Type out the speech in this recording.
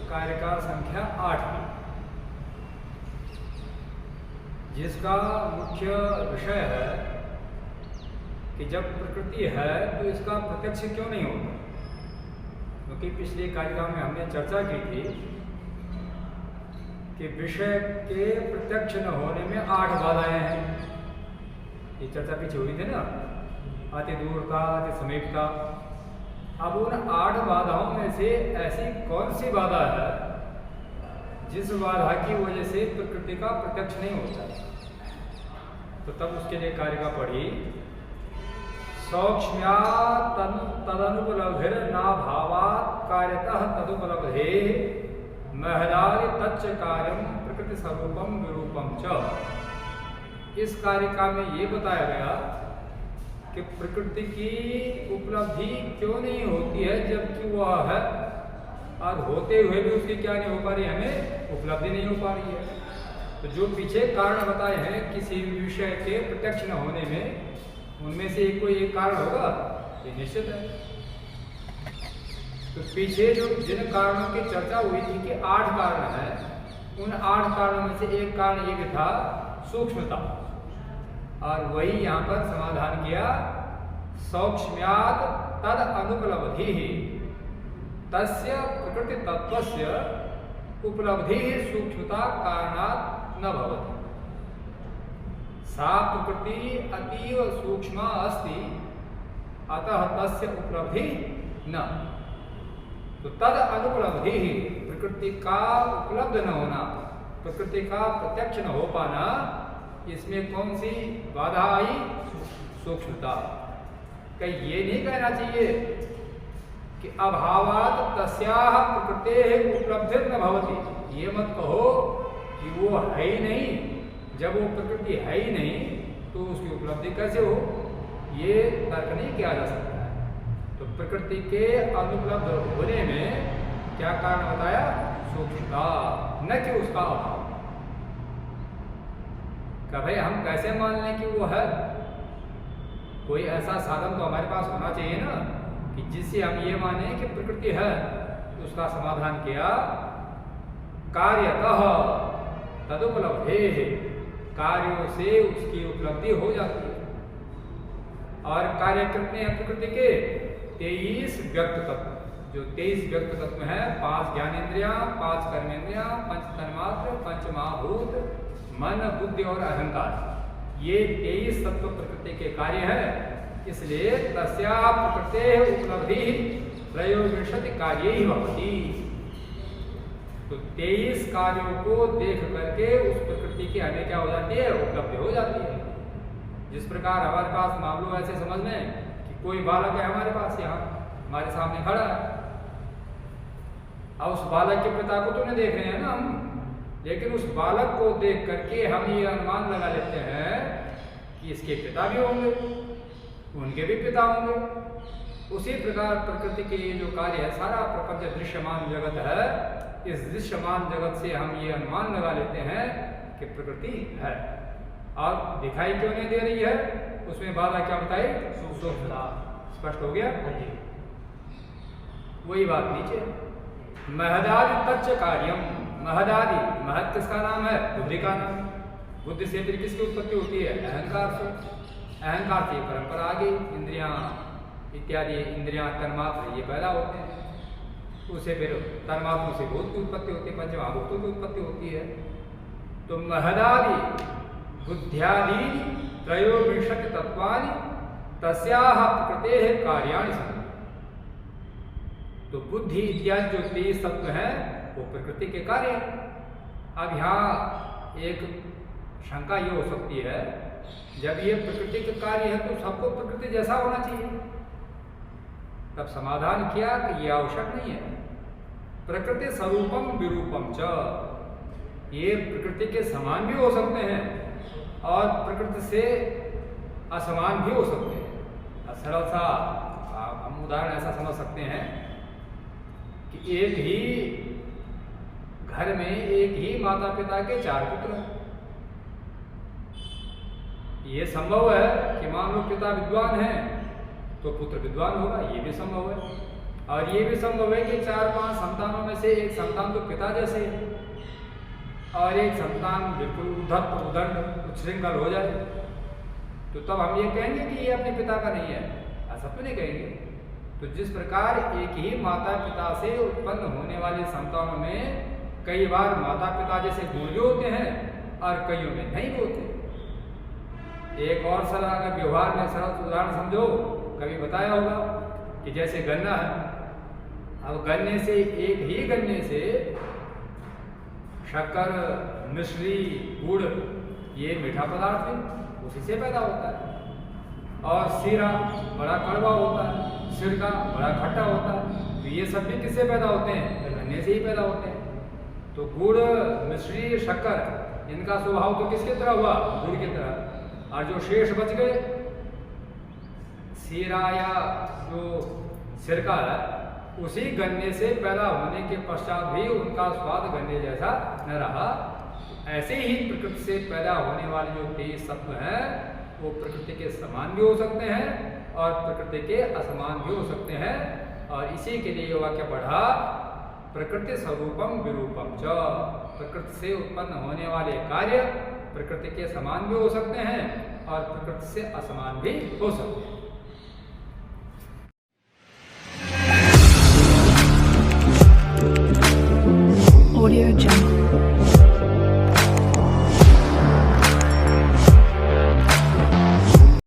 कारिका संख्या 8 की, जिसका मुख्य विषय है कि जब प्रकृति है तो इसका प्रत्यक्ष क्यों नहीं होता। क्योंकि पिछली कारिका में हमने चर्चा की थी कि विषय के प्रत्यक्ष न होने में 8 बाधाएं हैं। ये चर्चा पीछे हुई थी ना, अति दूरता, अति समीपता। अब उन 8 बाधाओं में से ऐसी कौन सी बाधा है जिस बाधा की वजह से प्रकृति का प्रत्यक्ष नहीं होता। तो तब उसके लिए कारिका पढ़ी, सौक्ष्म्यात् तदनुपलब्धिर ना भावात् कार्यतः तदुपलब्धे महदादि तच्च कार्यम प्रकृति स्वरूपम विरूपम च। इस कारिका में ये बताया गया कि प्रकृति की उपलब्धि क्यों नहीं होती है जबकि वह है, और होते हुए भी उसकी क्या नहीं हो पा रही, हमें उपलब्धि नहीं हो पा रही है। तो जो पीछे कारण बताए हैं किसी विषय के प्रत्यक्ष न होने में, उनमें से कोई एक कारण होगा, ये निश्चित है। तो पीछे जो जिन कारणों की चर्चा हुई थी कि 8 कारण हैं, उन 8 कारणों में से एक कारण ये भी था सूक्ष्मता, और वही यहाँ पर समाधान किया, सौक्ष्म्यात् तद अनुपलब्धि तस्य प्रकृति तत्वस्य उपलब्धि सूक्ष्मता कारणात् न भवति। सा प्रकृति अतीव सूक्ष्मा अस्ति, अतः तस्य उपलब्धि न। तो तद अनुपलब्धि, प्रकृति का उपलब्ध न होना, प्रकृति का प्रत्यक्ष न हो पाना, इसमें कौन सी बाधा आई? सूक्ष्मता। कहीं ये नहीं कहना चाहिए कि अभावात् तस्याः प्रकृतेः उपलब्धिर्न भवति। ये मत कहो कि वो है ही नहीं, जब वो प्रकृति है ही नहीं तो उसकी उपलब्धि कैसे हो, ये तर्क नहीं किया जा सकता है। तो प्रकृति के अनुपलब्ध होने में क्या कारण बताया? सूक्ष्मता, न कि उसका अभाव। कि भाई हम कैसे मान लें कि वो है? कोई ऐसा साधन तो हमारे पास होना चाहिए ना कि जिससे हम ये माने कि प्रकृति है। तो उसका समाधान किया, कार्यतः तदुपलब्धेः, कार्यों से उसकी उपलब्धि हो जाती है। और कार्य कितने हैं प्रकृति के? 23 व्यक्त तत्व। जो 23 व्यक्त तत्व हैं, 5 ज्ञानेंद्रियां, 5 कर्मेंद्रियां, 5 तन्मात्र, 5 महाभूत, मन, बुद्धि और अहंकार, ये 23 तत्व प्रकृति के कार्य हैं। इसलिए तस्या प्रकृतेः उपलब्धि त्रयोविंशति कार्यैः भवति। तो 23 कार्यों को देख करके उस प्रकृति की हमें क्या हो जाती है? उपलब्धि हो जाती है। जिस प्रकार हमारे पास मान लो ऐसे समझ लें कि कोई बालक है हमारे पास, यहाँ हमारे सामने खड़ा है। अब उस बालक के पिता को तो नहीं देख रहे हैं ना हम, लेकिन उस बालक को देख करके हम ये अनुमान लगा लेते हैं कि इसके पिता भी होंगे, उनके भी पिता होंगे। उसी प्रकार प्रकृति के ये जो कार्य है, सारा प्रपंच दृश्यमान जगत है, इस दृश्यमान जगत से हम ये अनुमान लगा लेते हैं कि प्रकृति है। और दिखाई क्यों नहीं दे रही है? उसमें बाधा क्या बताई? सूक्ष्मता। स्पष्ट हो गया? वही बात नीचे, महदादि तच्च कार्यम। महदादि, महद किसका नाम है? बुद्धि का नाम। बुद्धि से फिर किसकी उत्पत्ति होती है? अहंकार से। अहंकार से परंपरा आगे इंद्रियां इत्यादि, इंद्रियां तन्मात्र ये पैदा होते हैं। उसे फिर तन्मात्रों से भूत की उत्पत्ति होती है, पंचमहाभूतों की उत्पत्ति होती है। तो महदादि बुद्ध्यादि त्रयोविंशति तत्वानि तस्याः प्रकृतेः कार्याणि सन्ति। तो बुद्धि इत्यादि जो 23 तत्व हैं वो प्रकृति के कार्य। अब यहाँ एक शंका ये हो सकती है, जब ये प्रकृति के कार्य है तो सबको प्रकृति जैसा होना चाहिए। तब समाधान किया कि ये आवश्यक नहीं है। प्रकृति स्वरूपम विरूपम च, ये प्रकृति के समान भी हो सकते हैं और प्रकृति से असमान भी हो सकते हैं। सरल सा हम उदाहरण ऐसा समझ सकते हैं कि एक ही घर में एक ही माता पिता के 4 पुत्र हैं। ये संभव है कि मान लो पिता विद्वान है तो पुत्र विद्वान होगा, ये भी संभव है। और ये भी संभव है कि 4-5 संतानों में से एक संतान तो पिता जैसे है और एक संतान बिल्कुल उद्धत उदंड उच्छृंखल हो जाए, तो तब हम ये कहेंगे कि ये अपने पिता का नहीं है, ऐसा तो नहीं कहेंगे। तो जिस प्रकार एक ही माता पिता से उत्पन्न होने वाले संतानों में कई बार माता पिता जैसे गुण भी होते हैं और कईयों में नहीं भी होते। एक और सरल अगर व्यवहार में सरल उदाहरण समझो, कभी बताया होगा कि जैसे गन्ना है, अब गन्ने से एक ही गन्ने से शक्कर, मिश्री, गुड़, ये मीठा पदार्थ है, उसी से पैदा होता है। और सीरा बड़ा कड़वा होता है, सिरका बड़ा खट्टा होता है, तो ये सब भी किससे पैदा होते हैं? गन्ने से ही पैदा होते हैं। तो गुड़, मिश्री, शक्कर, इनका स्वभाव तो किसकी तरह हुआ? गुड़ की तरह। और जो शेष बच गए, सीरा या जो सिरका है, उसी गन्ने से पैदा होने के पश्चात भी उनका स्वाद गन्ने जैसा न रहा। ऐसे ही प्रकृति से पैदा होने वाले जो तेज तत्व हैं वो प्रकृति के समान भी हो सकते हैं और प्रकृति के असमान भी हो सकते हैं। और इसी के लिए वाक्य पढ़ा, प्रकृति स्वरूपम विरूपम च। प्रकृति से उत्पन्न होने वाले कार्य प्रकृति के समान भी हो सकते हैं और प्रकृति से असमान भी हो सकते हैं।